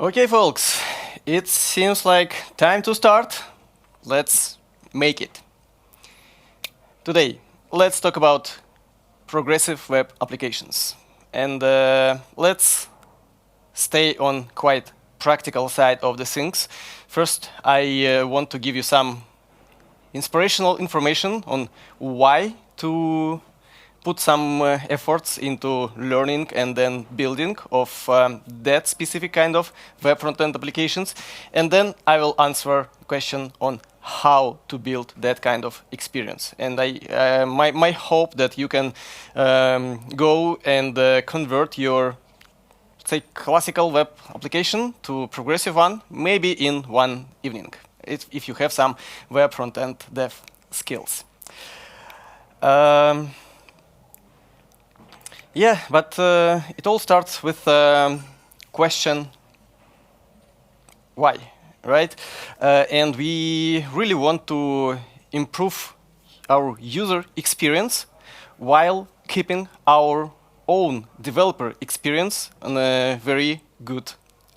Okay, folks, it seems like time to start. Let's make it. Today, let's talk about progressive web applications. And let's stay on quite practical side of the things. First, I want to give you some inspirational information on why to put some efforts into learning and then building of that specific kind of web front-end applications. And then I will answer a question on how to build that kind of experience. And my hope that you can go and convert your, say, classical web application to progressive one, maybe in one evening, if you have some web front-end dev skills. Yeah, but it all starts with question why, right? And we really want to improve our user experience while keeping our own developer experience on a very good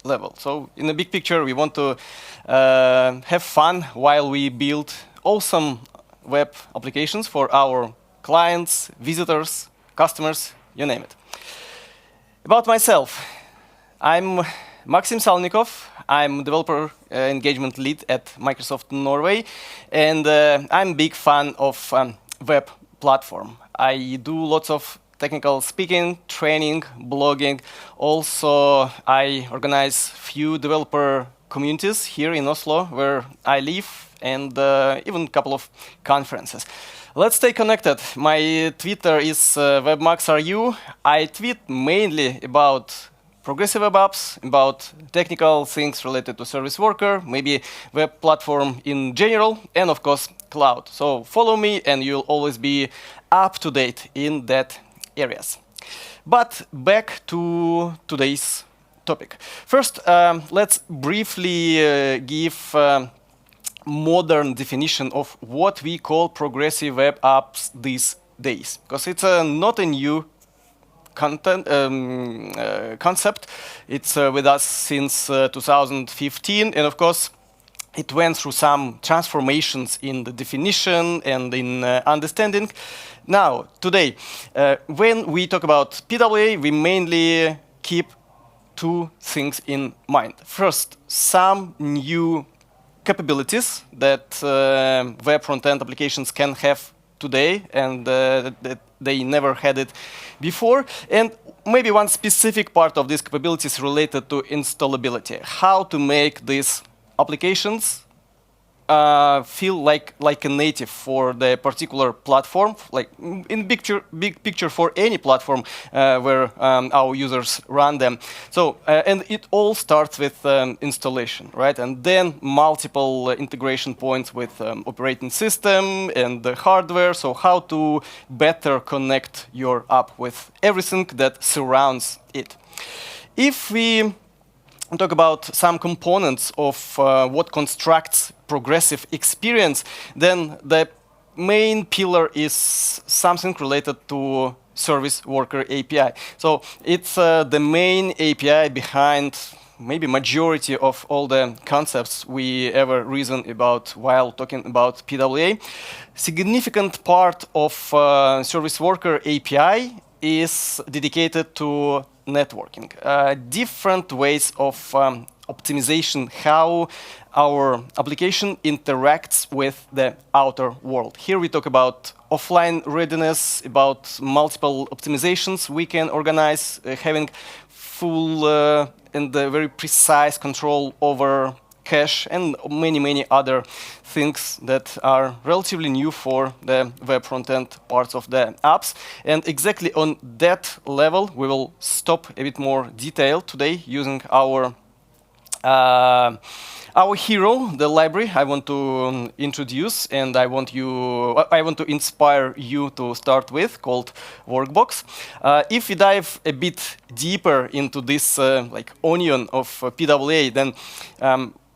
level. So in the big picture, we want to have fun while we build awesome web applications for our clients, visitors, customers, you name it. About myself, I'm Maxim Salnikov. I'm developer engagement lead at Microsoft Norway, and I'm a big fan of web platform. I do lots of technical speaking, training, blogging. Also, I organize few developer communities here in Oslo, where I live, and even a couple of conferences. Let's stay connected. My Twitter is webmaxru. I tweet mainly about progressive web apps, about technical things related to service worker, maybe web platform in general, and of course, cloud. So follow me and you'll always be up to date in that areas. But back to today's topic. First, let's briefly give modern definition of what we call progressive web apps these days, because it's not a new concept. It's with us since 2015, and of course it went through some transformations in the definition and in understanding. Now, today, when we talk about PWA, we mainly keep two things in mind. First, some new capabilities that web front-end applications can have today, and that they never had it before. And maybe one specific part of these capabilities related to installability. How to make these applications feel like a native for the particular platform, like in big picture for any platform where our users run them. So and it all starts with installation, right? And then multiple integration points with operating system and the hardware. So how to better connect your app with everything that surrounds it. If we talk about some components of what constructs progressive experience, then the main pillar is something related to service worker API. So it's the main API behind maybe majority of all the concepts we ever reason about while talking about PWA. Significant part of service worker API is dedicated to networking. Different ways of optimization, how our application interacts with the outer world. Here we talk about offline readiness, about multiple optimizations we can organize, having full and very precise control over cache and many other things that are relatively new for the web front-end parts of the apps. And exactly on that level, we will stop a bit more detail today using our hero, the library I want to introduce, and I want to inspire you to start with, called Workbox. If we dive a bit deeper into this like onion of PWA, then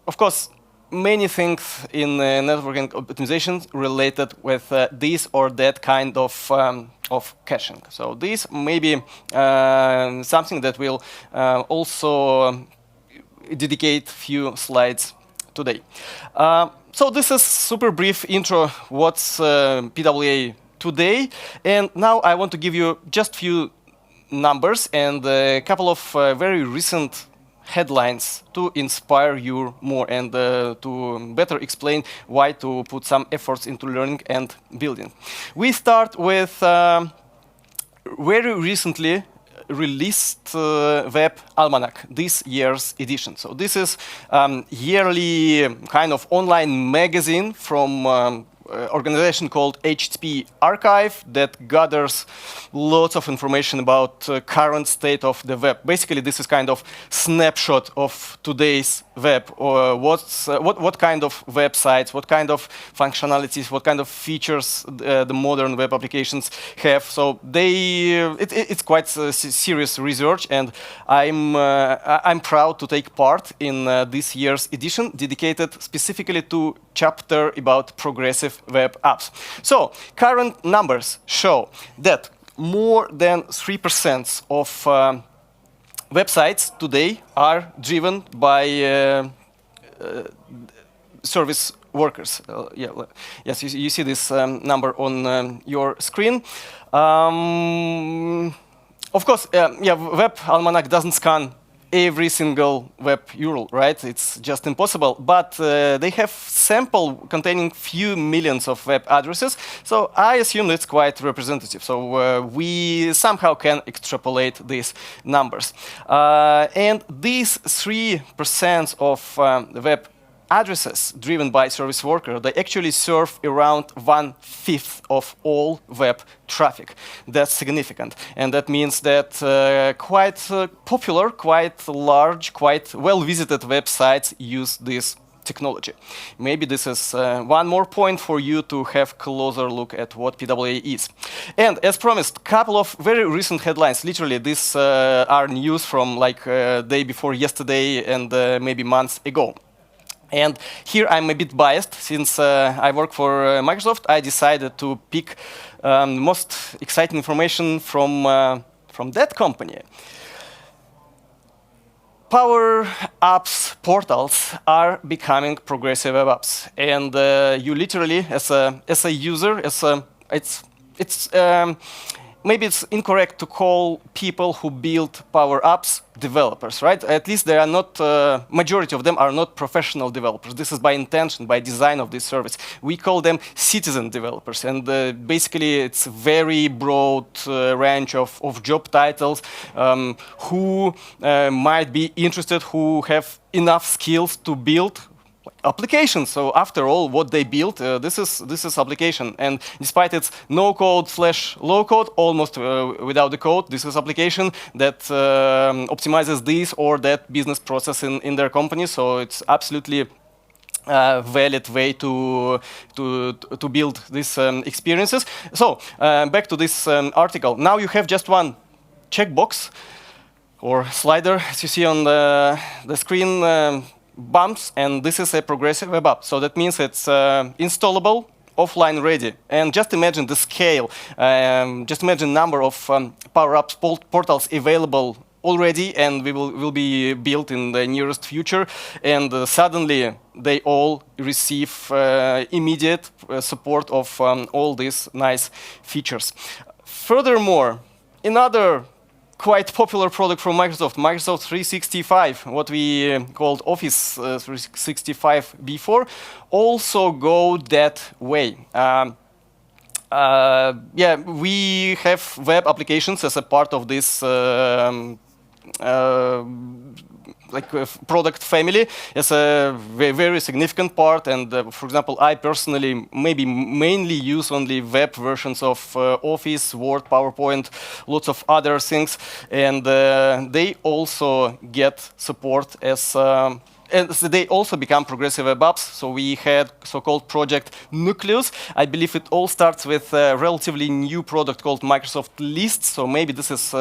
of course many things in networking optimization related with this or that kind of caching. So this may be something that will also dedicate few slides today. So this is super brief intro what's PWA today, and now I want to give you just few numbers and a couple of very recent headlines to inspire you more and to better explain why to put some efforts into learning and building. We start with very recently released Web Almanac, this year's edition. So this is yearly kind of online magazine from organization called HTTP Archive that gathers lots of information about current state of the web. Basically, this is kind of snapshot of today's web, or what kind of websites, what kind of functionalities, what kind of features the modern web applications have. So it's quite serious research, and I'm proud to take part in this year's edition dedicated specifically to chapter about progressive web apps. So current numbers show that more than 3% of websites today are driven by service workers. Yes, you see this number on your screen. Of course, Web Almanac doesn't scan every single web URL, right? It's just impossible. But they have sample containing few millions of web addresses, so I assume it's quite representative. So we somehow can extrapolate these numbers. And these 3% of web addresses driven by service worker, they actually serve around 1/5 of all web traffic. That's significant. And that means that quite popular, quite large, quite well-visited websites use this technology. Maybe this is one more point for you to have closer look at what PWA is. And as promised, couple of very recent headlines. Literally, these are news from like day before yesterday and maybe months ago. And here I'm a bit biased, since I work for Microsoft. I decided to pick most exciting information from that company. Power Apps portals are becoming progressive web apps, and you literally, as a user, maybe it's incorrect to call people who build Power Apps developers, right? At least they are not, majority of them are not professional developers. This is by intention, by design of this service. We call them citizen developers, and basically it's a very broad range of job titles who might be interested, who have enough skills to build applications. So after all, what they built, this is application, and despite its no code / low code, almost without the code, this is application that optimizes this or that business process in their company. So it's absolutely valid way to build these experiences. So back to this article. Now you have just one checkbox or slider, as you see on the screen. Bumps, and this is a progressive web app. So that means it's installable, offline ready. And just imagine the scale. Just imagine number of Power Apps portals available already, and will be built in the nearest future. And suddenly they all receive immediate support of all these nice features. Furthermore, another quite popular product from Microsoft, Microsoft 365, what we called Office 365 before, also go that way. We have web applications as a part of this product family as a very significant part. And for example, I personally maybe mainly use only web versions of Office, Word, PowerPoint, lots of other things, and they also get support as and so they also become progressive web apps. So we had so-called project Nucleus. I believe it all starts with a relatively new product called Microsoft Lists. So maybe this is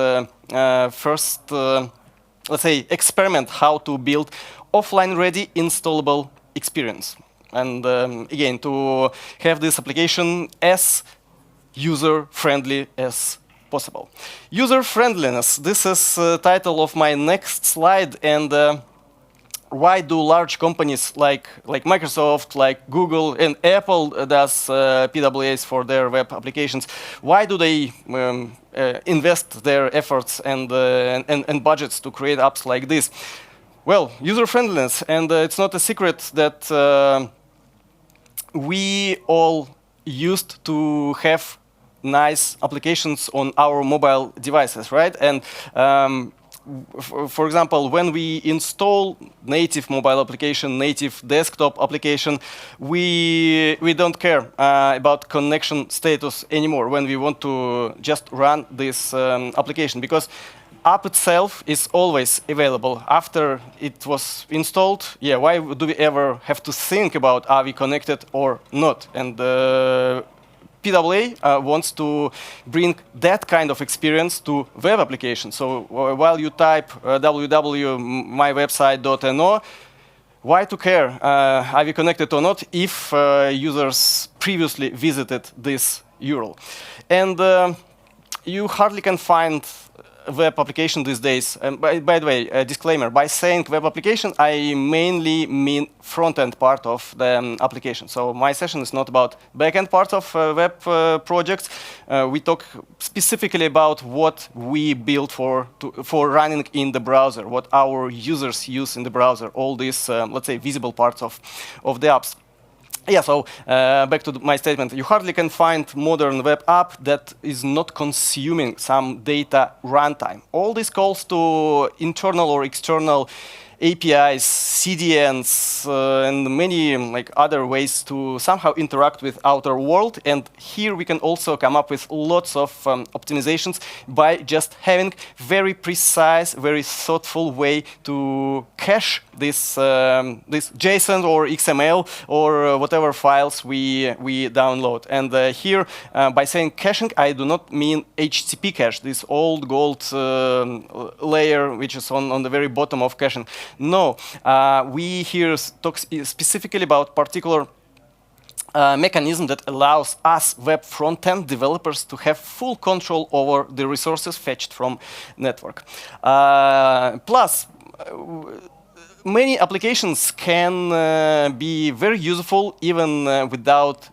first let's say, experiment how to build offline-ready installable experience. And again, to have this application as user-friendly as possible. User-friendliness, this is the title of my next slide. And why do large companies like Microsoft, like Google, and Apple does PWAs for their web applications? Why do they invest their efforts and budgets to create apps like this? Well, user-friendliness, and it's not a secret that we all used to have nice applications on our mobile devices, right? And for example, when we install native mobile application, native desktop application, we don't care about connection status anymore when we want to just run this application, because app itself is always available after it was installed. Yeah, why do we ever have to think about are we connected or not? And PWA wants to bring that kind of experience to web applications. So while you type www.mywebsite.no, why to care are we connected or not if users previously visited this URL? And you hardly can find web application these days. By the way, a disclaimer, by saying web application, I mainly mean front-end part of the application. So my session is not about back-end part of web projects. We talk specifically about what we build for running in the browser, what our users use in the browser, all these, let's say, visible parts of the apps. Yeah, so back to my statement. You hardly can find modern web app that is not consuming some data runtime. All these calls to internal or external APIs, CDNs, and many other ways to somehow interact with outer world. And here we can also come up with lots of optimizations by just having very precise, very thoughtful way to cache this JSON or XML or whatever files we download. And here, by saying caching, I do not mean HTTP cache, this old gold layer which is on the very bottom of caching. No, we here talk specifically about particular mechanism that allows us web front-end developers to have full control over the resources fetched from network. Plus, many applications can be very useful even without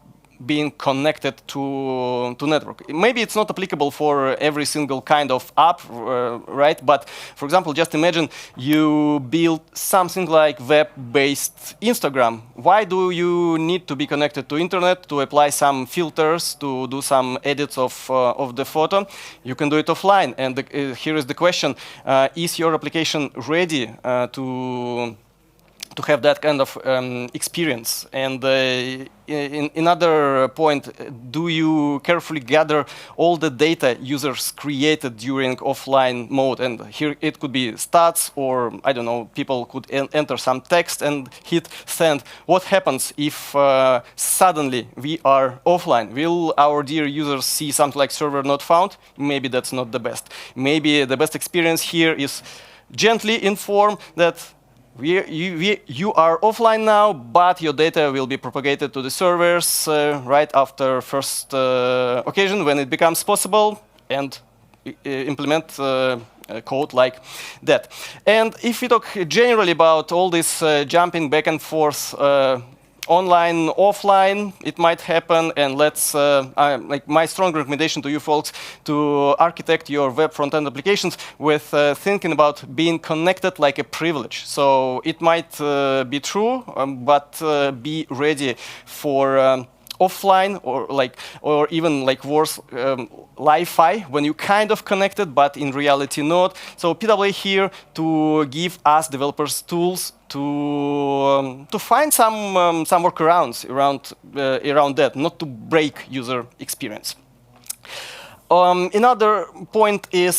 being connected to network. Maybe it's not applicable for every single kind of app, right? But for example, just imagine you build something like web-based Instagram. Why do you need to be connected to internet to apply some filters, to do some edits of the photo? You can do it offline. And here is the question: is your application ready to have that kind of experience? And in another point, do you carefully gather all the data users created during offline mode? And here it could be stats, or I don't know, people could enter some text and hit send. What happens if suddenly we are offline? Will our dear users see something like server not found? Maybe that's not the best. Maybe the best experience here is gently inform that you are offline now, but your data will be propagated to the servers right after first occasion when it becomes possible, and implement code like that. And if we talk generally about all this jumping back and forth, online, offline, it might happen, and let's, my strong recommendation to you folks to architect your web front-end applications with thinking about being connected like a privilege. So it might be true, but be ready for offline, or even worse, Li-Fi, when you kind of connected, but in reality not. So PWA here to give us developers tools to find some workarounds around that, not to break user experience. Another point is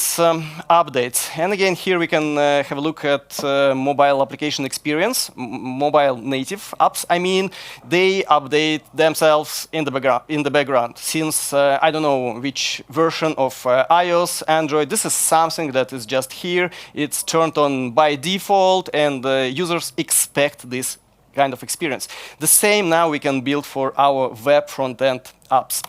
updates. And again, here we can have a look at mobile application experience, mobile native apps. I mean, they update themselves in the background. Since I don't know which version of iOS, Android, this is something that is just here. It's turned on by default, and users expect this kind of experience. The same now we can build for our web front-end apps.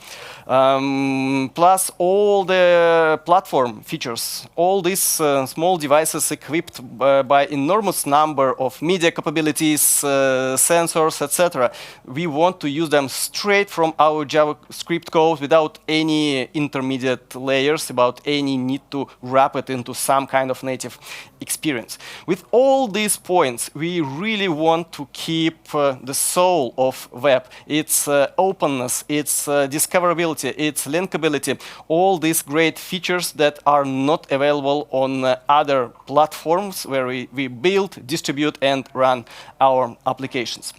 Plus all the platform features, all these small devices equipped by enormous number of media capabilities, sensors, etc. We want to use them straight from our JavaScript code without any intermediate layers, without any need to wrap it into some kind of native experience. With all these points, we really want to keep the soul of web, its openness, its discoverability, its linkability, all these great features that are not available on other platforms where we build, distribute, and run our applications.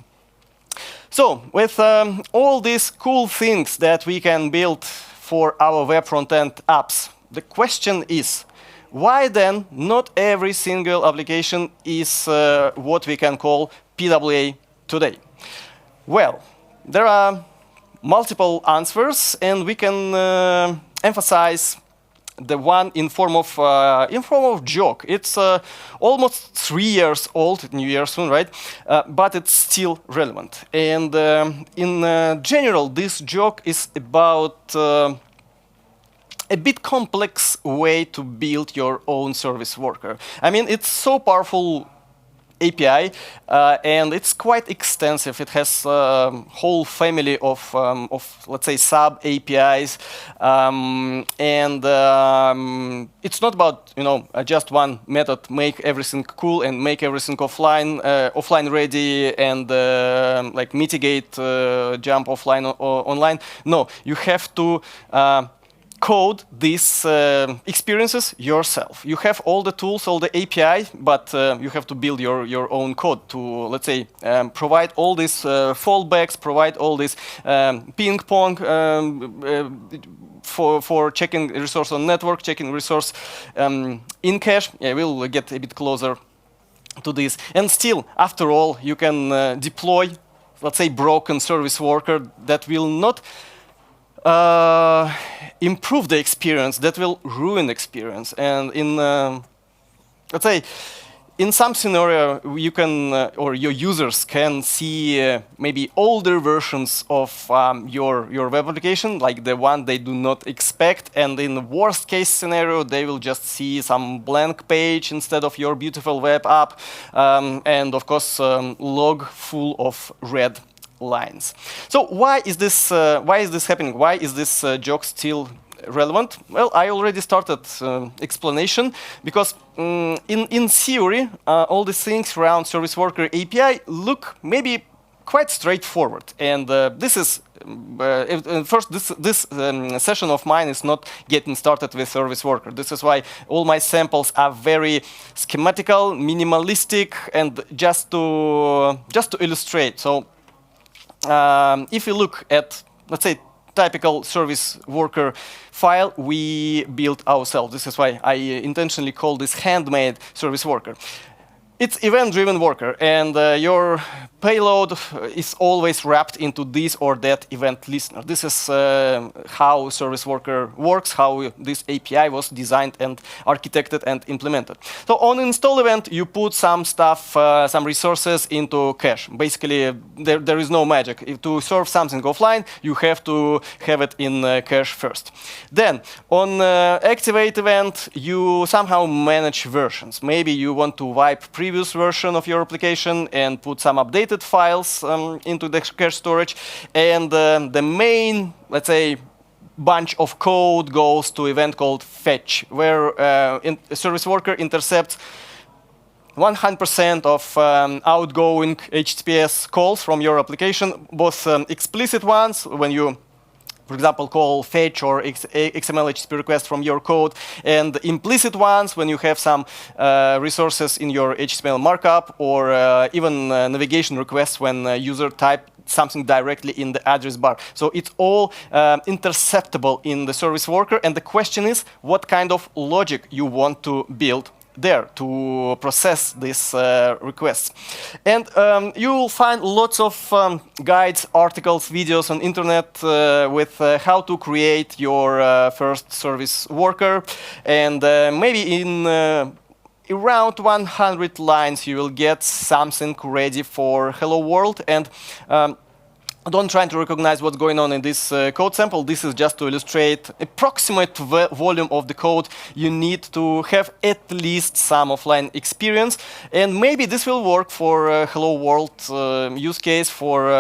So, with all these cool things that we can build for our web front-end apps, the question is, why then not every single application is what we can call PWA today? Well, there are multiple answers, and we can emphasize the one in form of joke. It's almost 3 years old, New Year soon, right? But it's still relevant. And in general, this joke is about a bit complex way to build your own service worker. I mean, it's so powerful API, and it's quite extensive. It has a whole family of let's say, sub APIs, and it's not about just one method, make everything cool and make everything offline ready, and like mitigate jump offline online. No, you have to code these experiences yourself. You have all the tools, all the API, but you have to build your own code to, let's say, provide all these fallbacks, provide all this ping pong for checking resource on network, checking resource in cache. Yeah, we'll get a bit closer to this. And still, after all, you can deploy, let's say, broken service worker that will not improve the experience, that will ruin the experience. And in, let's say, in some scenario, you can, or your users can see maybe older versions of your web application, like the one they do not expect. And in the worst case scenario, they will just see some blank page instead of your beautiful web app. And of course, log full of red lines. So why is this happening? Why is this joke still relevant? Well, I already started explanation, because in theory, all these things around service worker API look maybe quite straightforward. And this is first, this session of mine is not getting started with service worker. This is why all my samples are very schematical, minimalistic, and just to illustrate. So if you look at, let's say, typical service worker file we built ourselves. This is why I intentionally call this handmade service worker. It's event-driven worker, and your payload is always wrapped into this or that event listener. This is how service worker works, how this API was designed and architected and implemented. So on install event, you put some stuff, some resources into cache. Basically, there is no magic. If to serve something offline, you have to have it in cache first. Then, on activate event, you somehow manage versions. Maybe you want to wipe previous version of your application and put some updated files into the cache storage, and the main, let's say, bunch of code goes to event called fetch, where a service worker intercepts 100% of outgoing HTTPS calls from your application, both explicit ones when you, for example, call fetch or XML HTTP request from your code, and implicit ones when you have some resources in your HTML markup, or even navigation requests when a user type something directly in the address bar. So it's all interceptable in the service worker, and the question is what kind of logic you want to build there to process these requests. And you will find lots of guides, articles, videos on internet with how to create your first service worker. And maybe in around 100 lines you will get something ready for hello world. And don't try to recognize what's going on in this code sample. This is just to illustrate approximate volume of the code you need to have at least some offline experience. And maybe this will work for Hello World use case, for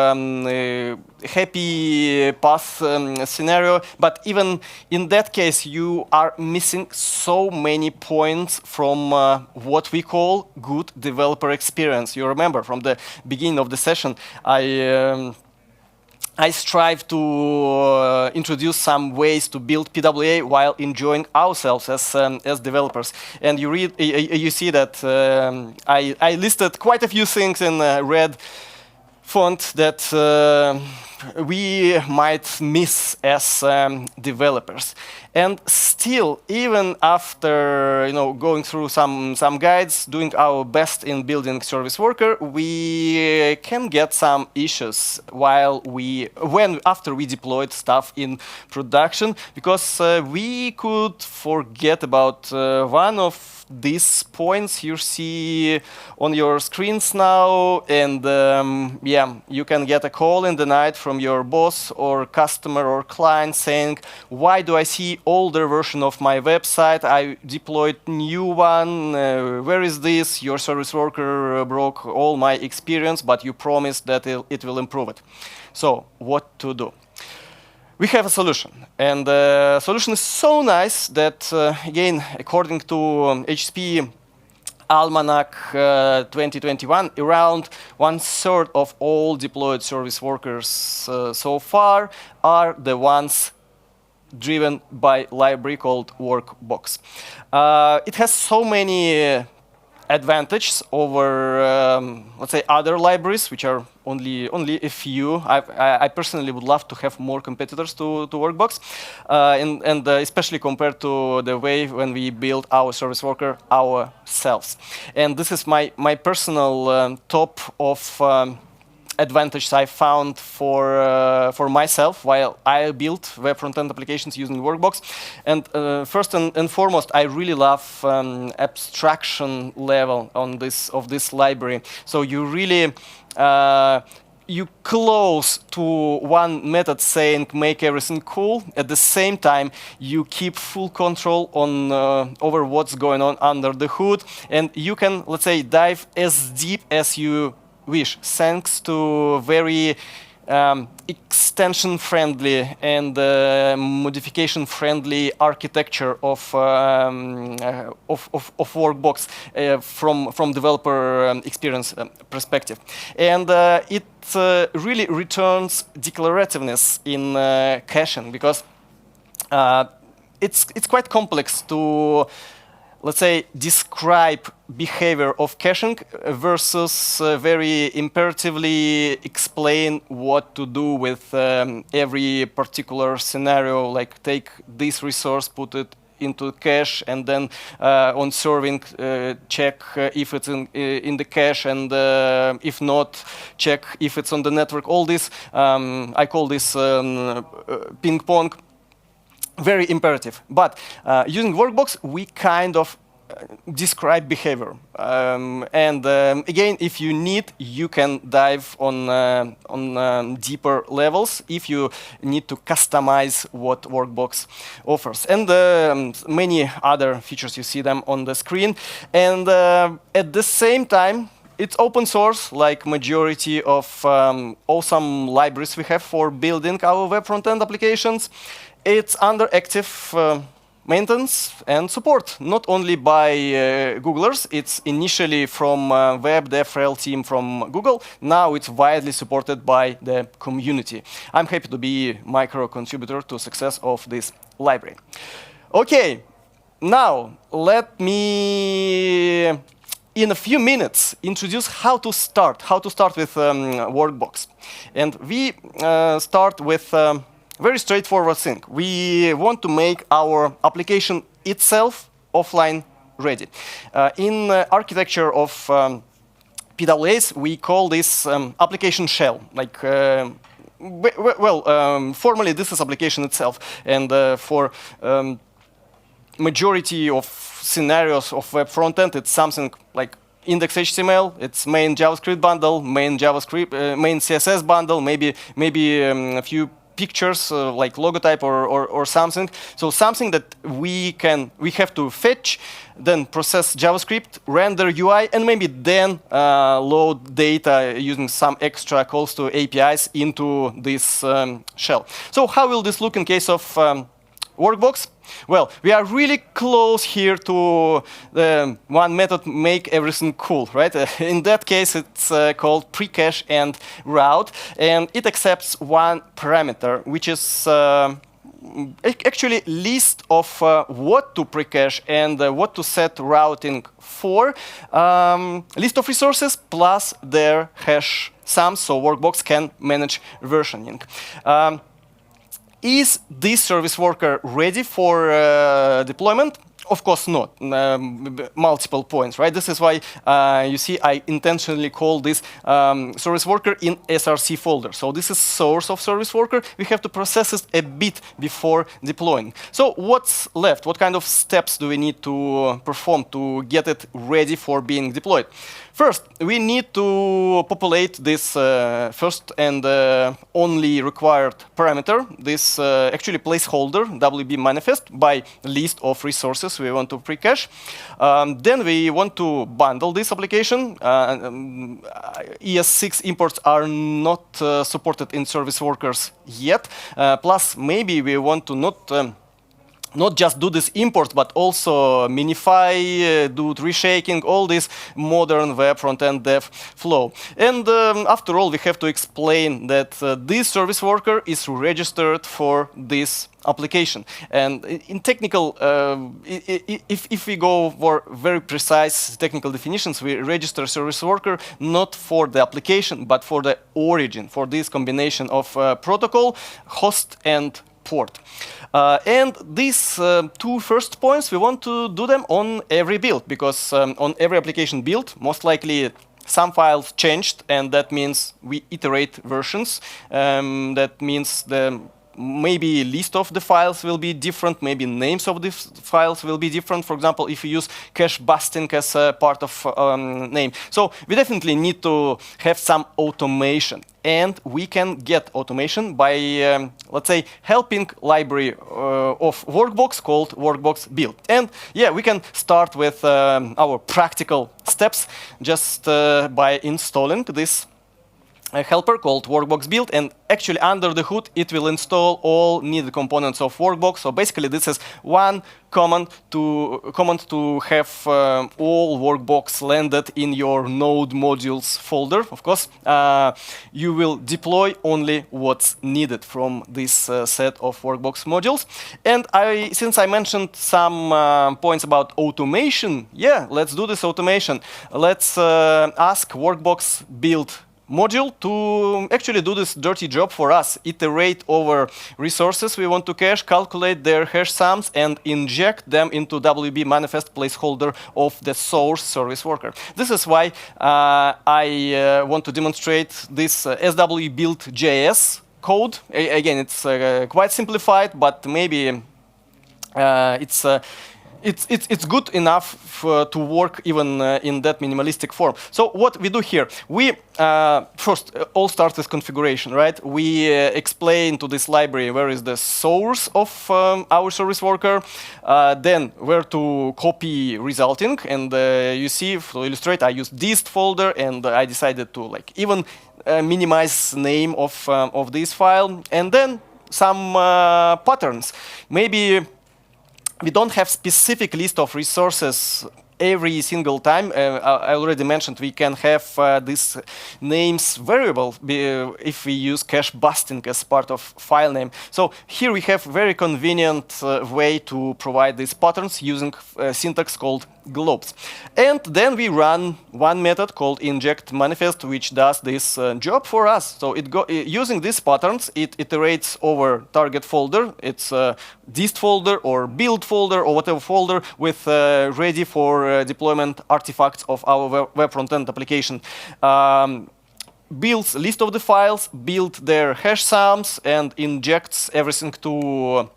happy path scenario. But even in that case, you are missing so many points from what we call good developer experience. You remember from the beginning of the session, I strive to introduce some ways to build PWA while enjoying ourselves as developers. And you see that I listed quite a few things in red font that we might miss as developers. And still, even after going through some guides, doing our best in building service worker, we can get some issues after we deployed stuff in production, because we could forget about one of these points you see on your screens now, and you can get a call in the night from your boss or customer or client saying, why do I see older version of my website? I deployed new one. Where is this? Your service worker broke all my experience, but you promised that it will improve it. So what to do? We have a solution, and the solution is so nice that, again, according to HSP Almanac 2021, around 1/3 of all deployed service workers so far are the ones driven by library called Workbox. It has so many advantages over, let's say, other libraries, which are only a few. I personally would love to have more competitors to Workbox, and especially compared to the way when we build our service worker ourselves. And this is my personal top of advantage I found for myself while I built web front-end applications using Workbox. And first and foremost, I really love abstraction level of this library. So you really you close to one method saying make everything cool. At the same time, you keep full control on over what's going on under the hood, and you can, let's say, dive as deep as you wish, thanks to very extension-friendly and modification-friendly architecture of Workbox from developer experience perspective. And it really returns declarativeness in caching, because it's quite complex to, let's say, describe behavior of caching versus very imperatively explain what to do with every particular scenario, like take this resource, put it into cache, and then on serving check if it's in the cache, and if not, check if it's on the network. All this, I call this ping pong. Very imperative. But using Workbox, we kind of describe behavior. Again, if you need, you can dive on deeper levels if you need to customize what Workbox offers. And many other features, you see them on the screen. And at the same time, it's open source, like majority of awesome libraries we have for building our web front-end applications. It's under active maintenance and support, not only by Googlers. It's initially from web dev team from Google. Now it's widely supported by the community. I'm happy to be micro contributor to success of this library. Okay, now let me, in a few minutes, introduce how to start with Workbox. And we start with very straightforward thing. We want to make our application itself offline ready. In architecture of PWAs, we call this application shell. Like, formally, this is application itself. And for majority of scenarios of web frontend, it's something like index.html, it's main JavaScript bundle, main JavaScript, main CSS bundle, maybe a few pictures like logotype or something. So something that we have to fetch, then process JavaScript, render UI, and maybe then load data using some extra calls to APIs into this shell. So how will this look in case of Workbox? Well, we are really close here to the one method make everything cool, right? In that case, it's called precache and route, and it accepts one parameter, which is actually list of what to precache and what to set routing for, list of resources plus their hash sums, so Workbox can manage versioning. Is this service worker ready for deployment? Of course not. Multiple points, right? This is why you see I intentionally call this service worker in SRC folder. So this is source of service worker. We have to process it a bit before deploying. So what's left? What kind of steps do we need to perform to get it ready for being deployed? First, we need to populate this first and only required parameter, this actually placeholder, WB manifest, by list of resources we want to precache. Then we want to bundle this application. ES6 imports are not supported in service workers yet. Plus, maybe we want to not just do this import, but also minify, do reshaking, all this modern web front-end dev flow. And after all, we have to explain that this service worker is registered for this application. And in technical, if we go for very precise technical definitions, we register service worker not for the application, but for the origin, for this combination of protocol, host, and port. And these two first points, we want to do them on every build, because on every application build, most likely some files changed, and that means we iterate versions. That means maybe list of the files will be different, maybe names of the files will be different. For example, if you use cache busting as a part of name. So we definitely need to have some automation. And we can get automation by, let's say, helping library of Workbox called Workbox build. And yeah, we can start with our practical steps just by installing this a helper called Workbox build, and actually under the hood it will install all needed components of Workbox. So basically this is one command to have all Workbox landed in your node modules folder. Of course, you will deploy only what's needed from this set of Workbox modules. And since I mentioned some points about automation, yeah, let's do this automation. Let's ask Workbox build module to actually do this dirty job for us, iterate over resources we want to cache, calculate their hash sums, and inject them into WB manifest placeholder of the source service worker. This is why I want to demonstrate this SW build.js code. Again, it's quite simplified, but maybe it's good enough to work even in that minimalistic form. So what we do here, we first all start with configuration, right? We explain to this library where is the source of our service worker, then where to copy resulting, and you see, to illustrate, I used dist folder, and I decided to even minimize name of this file, and then some patterns. Maybe we don't have specific list of resources every single time. I already mentioned we can have this names variable if we use cache busting as part of file name. So here we have very convenient way to provide these patterns using syntax called globes. And then we run one method called inject manifest, which does this job for us. So using these patterns, it iterates over target folder. It's dist folder or build folder or whatever folder with ready for deployment artifacts of our web front-end application. Builds list of the files, build their hash sums, and injects everything to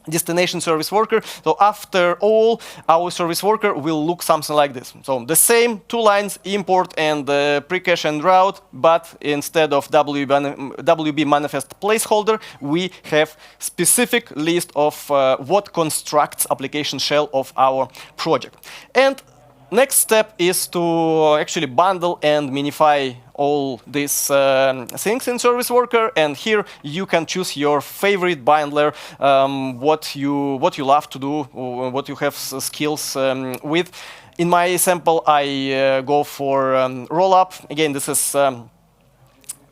destination service worker. So after all, our service worker will look something like this. So the same 2 lines, import and pre-cache and route, but instead of WB manifest placeholder, we have specific list of what constructs application shell of our project. And next step is to actually bundle and minify all these things in service worker, and here you can choose your favorite bundler, what you love to do, or what you have skills with. In my sample, I go for rollup. Again, this is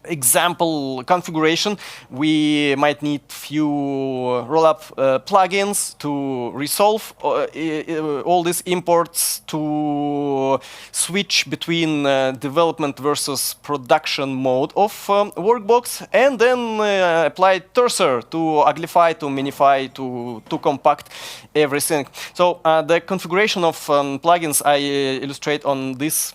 example configuration. We might need few rollup plugins to resolve all these imports, to switch between development versus production mode of Workbox, and then apply Cursor to uglify, to minify, to compact everything. So the configuration of plugins I illustrate on this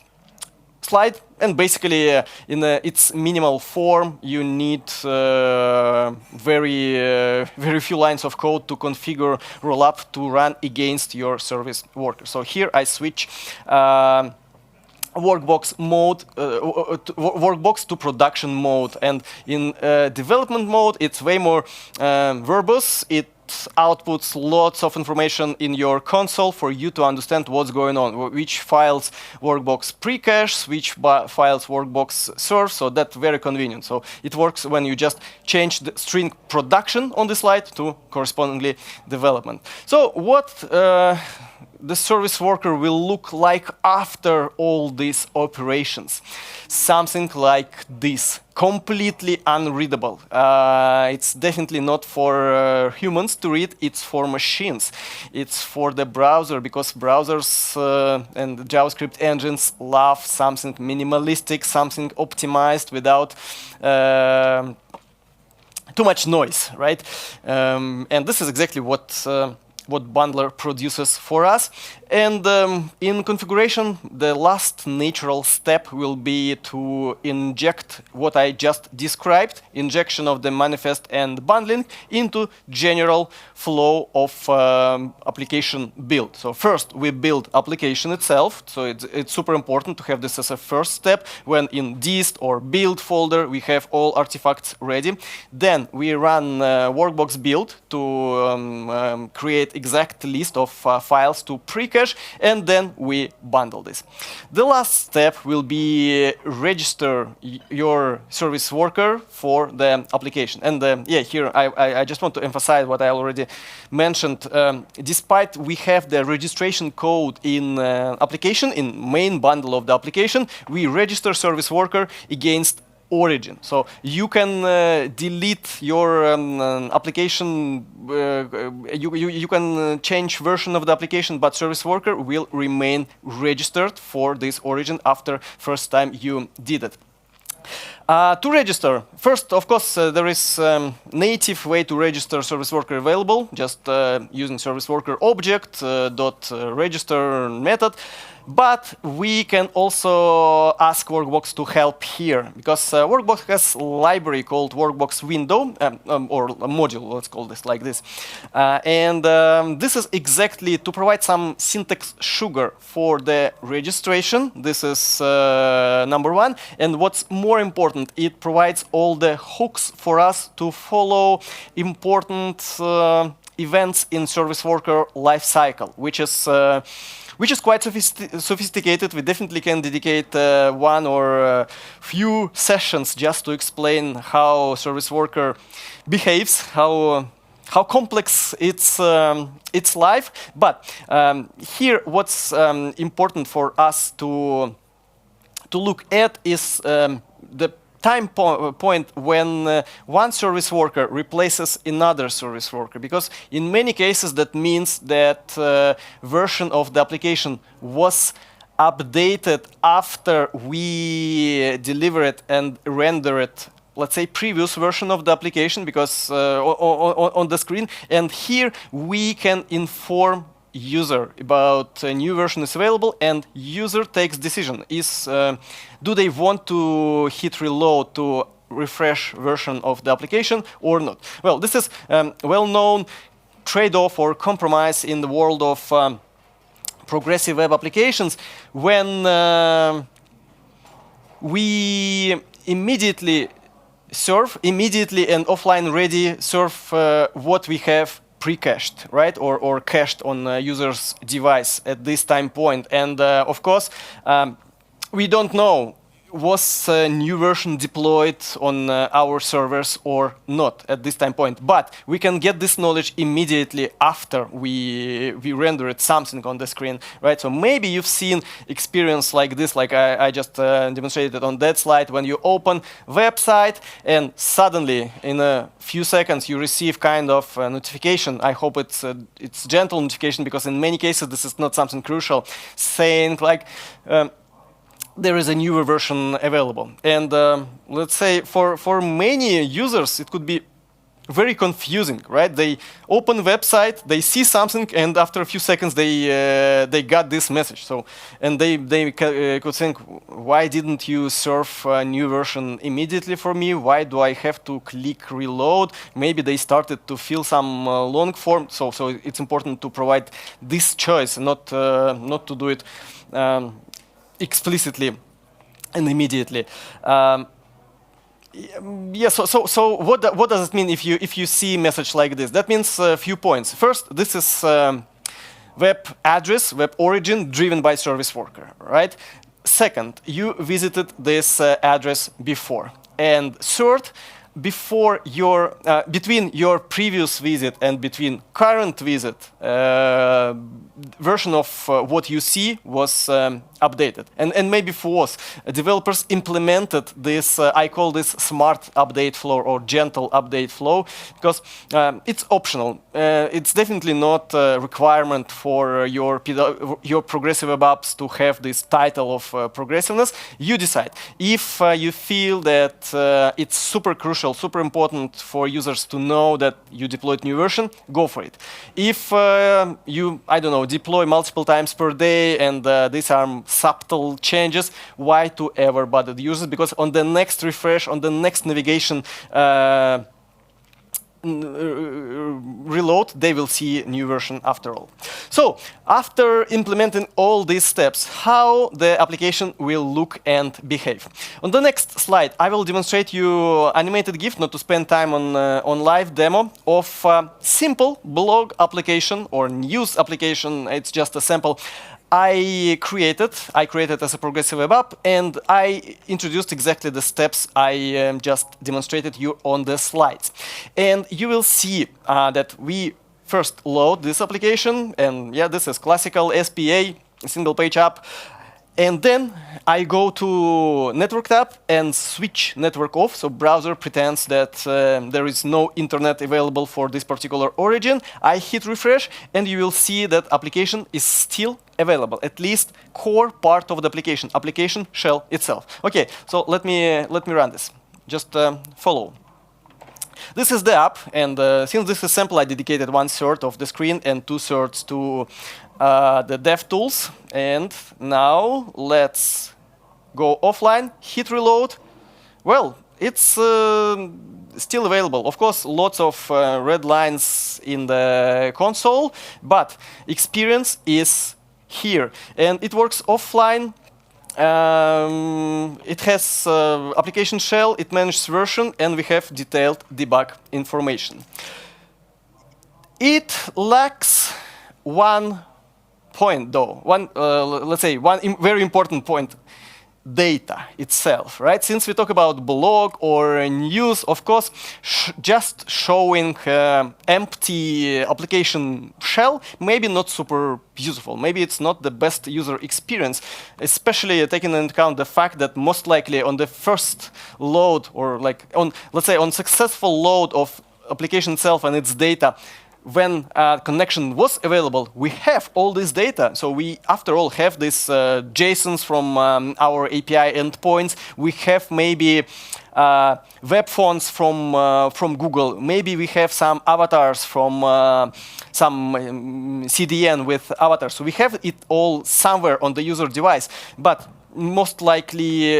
slide, and basically in its minimal form you need very few lines of code to configure rollup to run against your service worker. So here I switch Workbox mode, Workbox to production mode, and in development mode it's way more verbose. It outputs lots of information in your console for you to understand what's going on, which files Workbox pre-caches, which files Workbox serves, so that's very convenient. So it works when you just change the string production on the slide to correspondingly development. So what the service worker will look like after all these operations? Something like this, completely unreadable. It's definitely not for humans to read, it's for machines. It's for the browser, because browsers and JavaScript engines love something minimalistic, something optimized without too much noise, right? And this is exactly what bundler produces for us. And in configuration, the last natural step will be to inject what I just described, injection of the manifest and bundling into general flow of application build. So first we build application itself. So it's super important to have this as a first step. When in dist or build folder we have all artifacts ready. Then we run Workbox build to create exact list of files to pre-cache, and then we bundle this. The last step will be register your service worker for the application. And yeah, here I just want to emphasize what I already mentioned. Despite we have the registration code in application, in main bundle of the application, we register service worker against origin. So you can delete your application, you can change version of the application, but service worker will remain registered for this origin after first time you did it. To register, first, of course, there is native way to register service worker available, just using service worker object dot register method. But we can also ask Workbox to help here, because Workbox has a library called Workbox window, or a module, let's call this like this. And this is exactly to provide some syntax sugar for the registration. This is number one. And what's more important, it provides all the hooks for us to follow important events in service worker lifecycle, which is quite sophisticated. We definitely can dedicate one or few sessions just to explain how service worker behaves, how complex its life. But here, what's important for us to look at is the time point when one service worker replaces another service worker, because in many cases that means that version of the application was updated after we deliver it and render it, let's say, previous version of the application, because on the screen. And here we can inform user about a new version is available, and user takes decision. Do they want to hit reload to refresh version of the application or not? Well, this is well-known trade-off or compromise in the world of progressive web applications when we immediately and offline ready serve what we have pre-cached, right, or cached on user's device at this time point. And of course, we don't know was a new version deployed on our servers or not at this time point, but we can get this knowledge immediately after we rendered something on the screen, right? So maybe you've seen experience like this, like I just demonstrated on that slide, when you open website and suddenly in a few seconds you receive kind of a notification. I hope it's gentle notification, because in many cases this is not something crucial, saying like there is a newer version available. And let's say for many users it could be very confusing, right? They open website, they see something, and after a few seconds they got this message. So, and they could think, why didn't you serve a new version immediately for me? Why do I have to click reload? Maybe they started to fill some long form. So it's important to provide this choice, not to do it explicitly and immediately. Yeah. So what does it mean if you see a message like this? That means a few points. First, this is web address, web origin driven by service worker, right? Second, you visited this address before. And third, between your previous visit and between current visit, version of what you see was updated. And maybe for us, developers implemented this, I call this smart update flow or gentle update flow, because it's optional. It's definitely not a requirement for your progressive web apps to have this title of progressiveness. You decide. If you feel that it's super crucial, super important for users to know that you deployed new version, go for it. If you, I don't know, deploy multiple times per day and these are subtle changes, why to ever bother the users? Because on the next refresh, on the next navigation reload, they will see new version after all. So after implementing all these steps, how the application will look and behave. On the next slide, I will demonstrate you animated GIF, not to spend time on live demo of simple blog application or news application. It's just a sample I created as a progressive web app, and I introduced exactly the steps I just demonstrated you on the slides. And you will see that we first load this application, and yeah, this is classical SPA, single page app. And then I go to network tab and switch network off, so browser pretends that there is no internet available for this particular origin. I hit refresh, and you will see that application is still available, at least core part of the application shell itself. Okay, so let me run this. Just follow. This is the app, and since this is sample, I dedicated 1/3 of the screen and 2/3 to the dev tools. And now let's go offline, hit reload. Well, it's still available. Of course, lots of red lines in the console, but experience is here. And it works offline. It has application shell, it manages version, and we have detailed debug information. It lacks one point, though. Let's say one very important point: data itself, right? Since we talk about blog or news, of course, just showing empty application shell maybe not super useful. Maybe it's not the best user experience, especially taking into account the fact that most likely on the first load, or like on, let's say, on successful load of application itself and its data, when connection was available, we have all this data. So we, after all, have these JSONs from our API endpoints. We have maybe web fonts from Google. Maybe we have some avatars from some CDN with avatars. So we have it all somewhere on the user device. But most likely,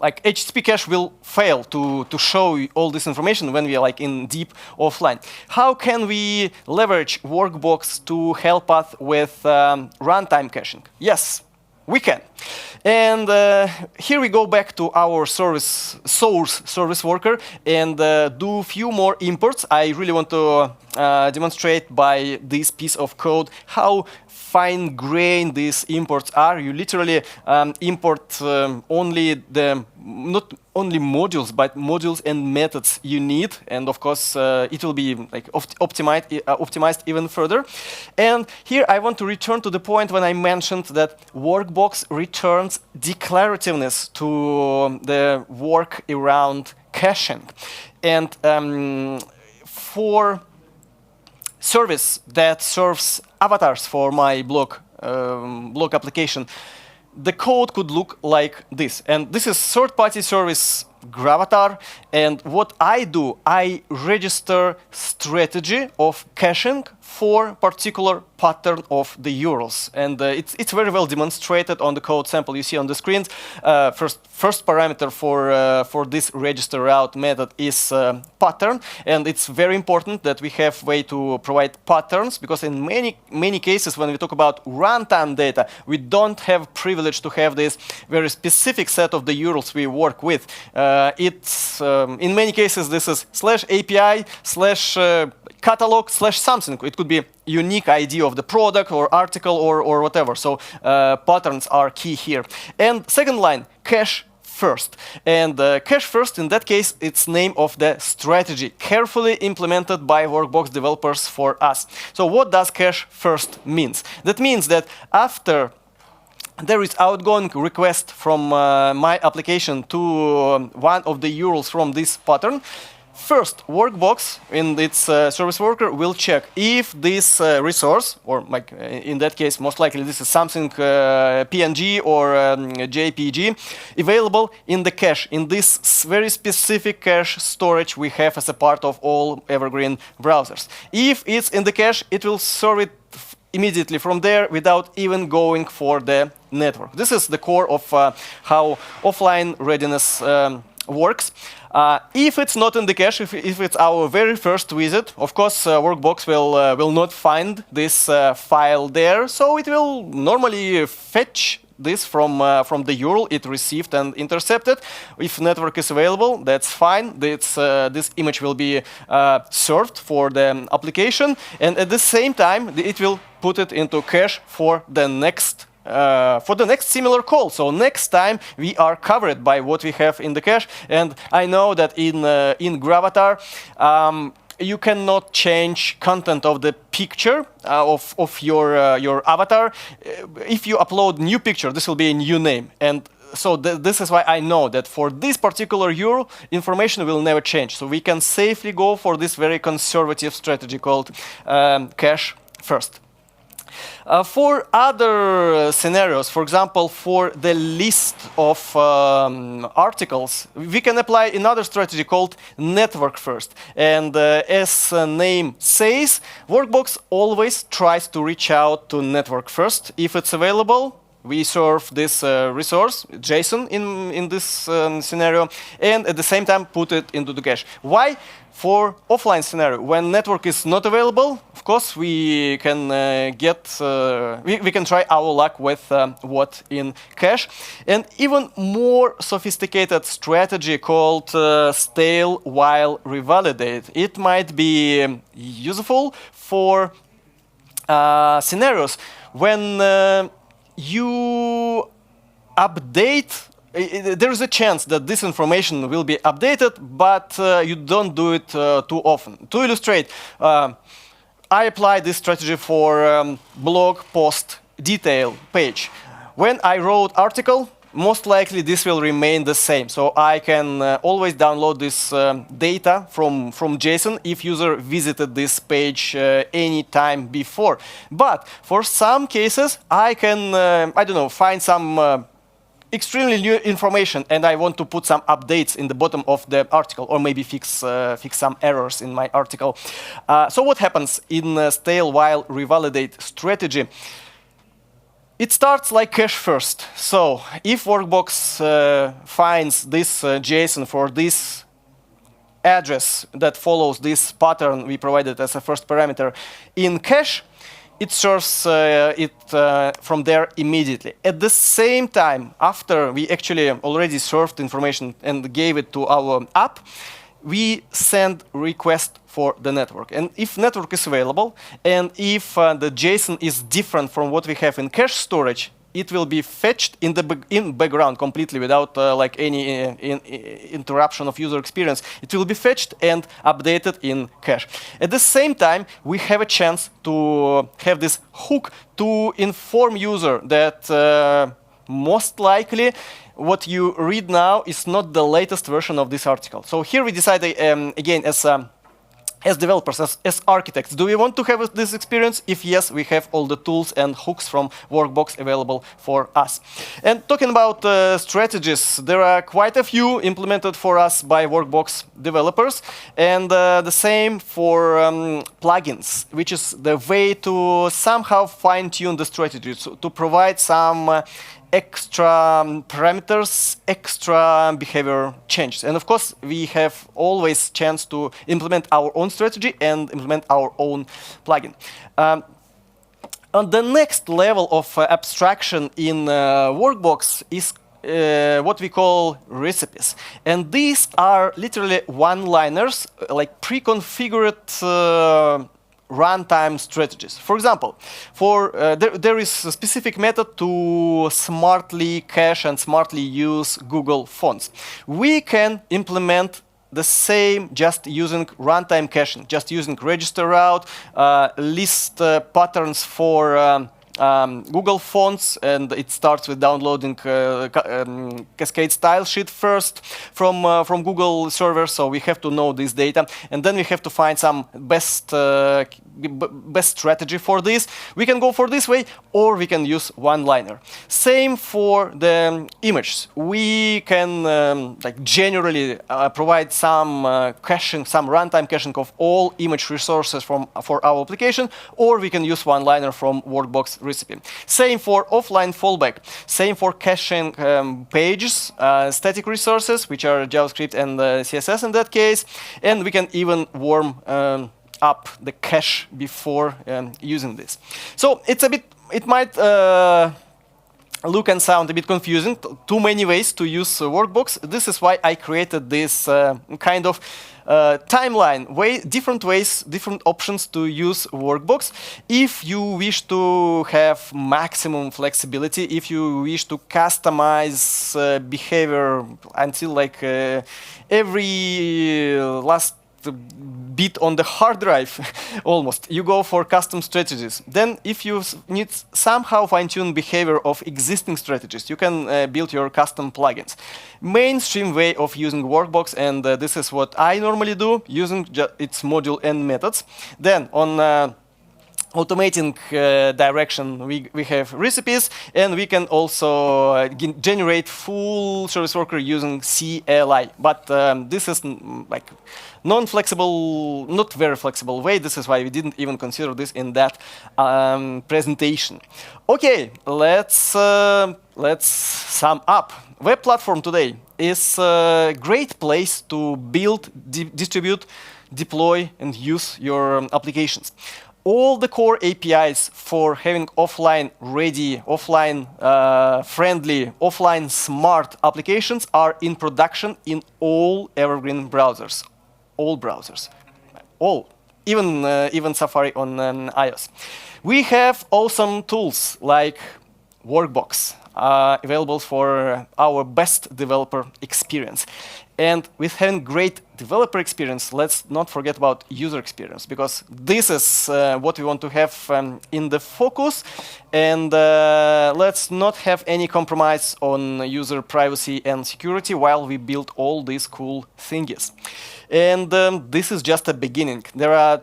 like HTTP cache will fail to show all this information when we are like in deep offline. How can we leverage Workbox to help us with runtime caching? Yes, we can. And here we go back to our source service worker and do a few more imports. I really want to demonstrate by this piece of code how fine-grained these imports are. You literally import only not only modules, but modules and methods you need, and of course it will be like optimized even further. And here I want to return to the point when I mentioned that Workbox returns declarativeness to the work around caching. And for service that serves avatars for my blog application, the code could look like this. And this is third-party service Gravatar. And what I do, I register strategy of caching for particular pattern of the URLs. And it's very well demonstrated on the code sample you see on the screen. First parameter for this register route method is pattern. And it's very important that we have way to provide patterns, because in many cases when we talk about runtime data, we don't have privilege to have this very specific set of the URLs we work with. It's in many cases this is /API /catalog /something. It could be unique ID of the product or article or whatever. So patterns are key here. And second line, cache first. And cache first, in that case, it's name of the strategy, carefully implemented by Workbox developers for us. So what does cache first means? That means that after there is outgoing request from my application to one of the URLs from this pattern, first, Workbox in its service worker will check if this resource, or like in that case, most likely this is something PNG or JPG, available in the cache, in this very specific cache storage we have as a part of all Evergreen browsers. If it's in the cache, it will serve it immediately from there without even going for the network. This is the core of how offline readiness works. If it's not in the cache, if it's our very first visit, of course, Workbox will not find this file there, so it will normally fetch this from the URL it received and intercepted. If network is available, that's fine. This image will be served for the application, and at the same time, it will put it into cache for the next similar call. So next time we are covered by what we have in the cache. And I know that in Gravatar you cannot change content of the picture of your avatar. If you upload new picture, this will be a new name. And so this is why I know that for this particular URL, information will never change. So we can safely go for this very conservative strategy called cache first. For other scenarios, for example, for the list of articles, we can apply another strategy called network first. And as the name says, Workbox always tries to reach out to network first. If it's available, we serve this resource, JSON, in this scenario, and at the same time put it into the cache. Why? For offline scenario, when network is not available, of course we can we can try our luck with what in cache. And even more sophisticated strategy called stale while revalidate. It might be useful for scenarios when you update. There is a chance that this information will be updated, but you don't do it too often. To illustrate, I apply this strategy for blog post detail page. When I wrote article, most likely this will remain the same. So I can always download this data from JSON if user visited this page any time before. But for some cases, I can, I don't know, find some extremely new information, and I want to put some updates in the bottom of the article, or maybe fix some errors in my article. So what happens in stale while revalidate strategy? It starts like cache first. So if Workbox finds this JSON for this address that follows this pattern we provided as a first parameter in cache, it serves it from there immediately. At the same time, after we actually already served information and gave it to our app, we send request for the network. And if network is available, and if the JSON is different from what we have in cache storage, it will be fetched in the background completely without like any interruption of user experience. It will be fetched and updated in cache. At the same time, we have a chance to have this hook to inform user that most likely what you read now is not the latest version of this article. So here we decided, again, as developers, as architects, do we want to have this experience? If yes, we have all the tools and hooks from Workbox available for us. And talking about strategies, there are quite a few implemented for us by Workbox developers, and the same for plugins, which is the way to somehow fine-tune the strategies, to provide some extra parameters, extra behavior changes. And of course, we have always chance to implement our own strategy and implement our own plugin. On the next level of abstraction in Workbox is what we call recipes. And these are literally one-liners, like pre-configured runtime strategies. For example, there is a specific method to smartly cache and smartly use Google Fonts. We can implement the same just using runtime caching, just using register route, list patterns for Google Fonts, and it starts with downloading Cascade style sheet first from Google server. So we have to know this data, and then we have to find some best strategy for this. We can go for this way, or we can use one-liner. Same for the images. We can like generally provide some caching, some runtime caching of all image resources for our application, or we can use one-liner from Workbox recipe. Same for offline fallback. Same for caching pages, static resources, which are JavaScript and CSS in that case, and we can even warm up the cache before using this. So it might look and sound a bit confusing, too many ways to use Workbox. This is why I created this kind of timeline, different ways, different options to use Workbox. If you wish to have maximum flexibility, if you wish to customize behavior until like every last bit on the hard drive, almost, you go for custom strategies. Then if you need somehow fine-tune behavior of existing strategies, you can build your custom plugins. Mainstream way of using Workbox, and this is what I normally do, using its module and methods. Then on automating direction, we have recipes, and we can also generate full service worker using CLI. But this is like non-flexible, not very flexible way. This is why we didn't even consider this in that presentation. Okay, let's sum up. Web platform today is a great place to build, distribute, deploy, and use your applications. All the core APIs for having offline-ready, offline-friendly, offline-smart applications are in production in all evergreen browsers. All browsers. All. Even Safari on iOS. We have awesome tools like Workbox, available for our best developer experience. And with having great developer experience, let's not forget about user experience, because this is what we want to have in the focus. And let's not have any compromise on user privacy and security while we build all these cool thingies. And this is just a beginning. There are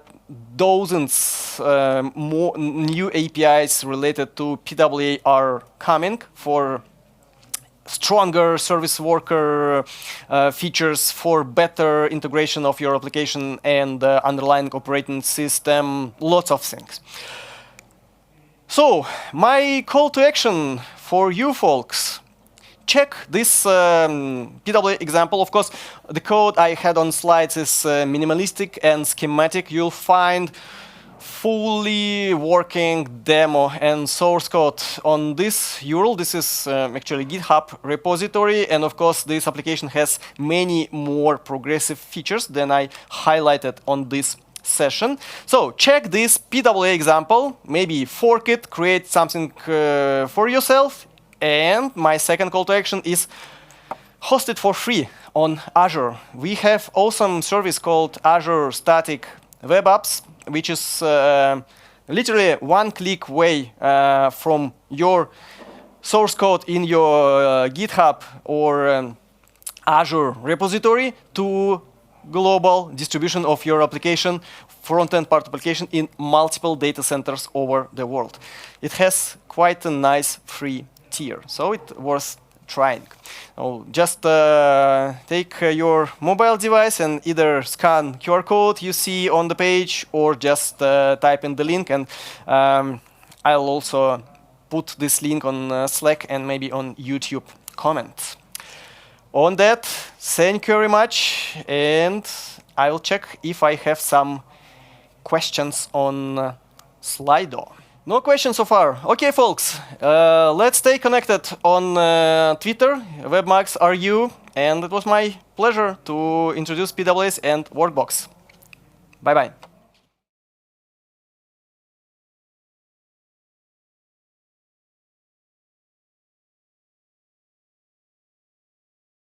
dozens more new APIs related to PWA are coming for stronger service worker features, for better integration of your application and underlying operating system, lots of things. So, my call to action for you folks. Check this PWA example. Of course, the code I had on slides is minimalistic and schematic. You'll find fully working demo and source code on this URL. This is actually GitHub repository, and of course this application has many more progressive features than I highlighted on this session. So check this PWA example, maybe fork it, create something for yourself, and my second call to action is host it for free on Azure. We have awesome service called Azure Static Web Apps, which is literally one-click way from your source code in your GitHub or Azure repository to global distribution of your application, front-end part application in multiple data centers over the world. It has quite a nice free tier, so it's worth trying. Just take your mobile device and either scan QR code you see on the page or just type in the link, and I'll also put this link on Slack and maybe on YouTube comments. On that, thank you very much, and I will check if I have some questions on Slido. No questions so far. Okay, folks, let's stay connected on Twitter, WebMaxRU, and it was my pleasure to introduce PWAs and Workbox. Bye-bye.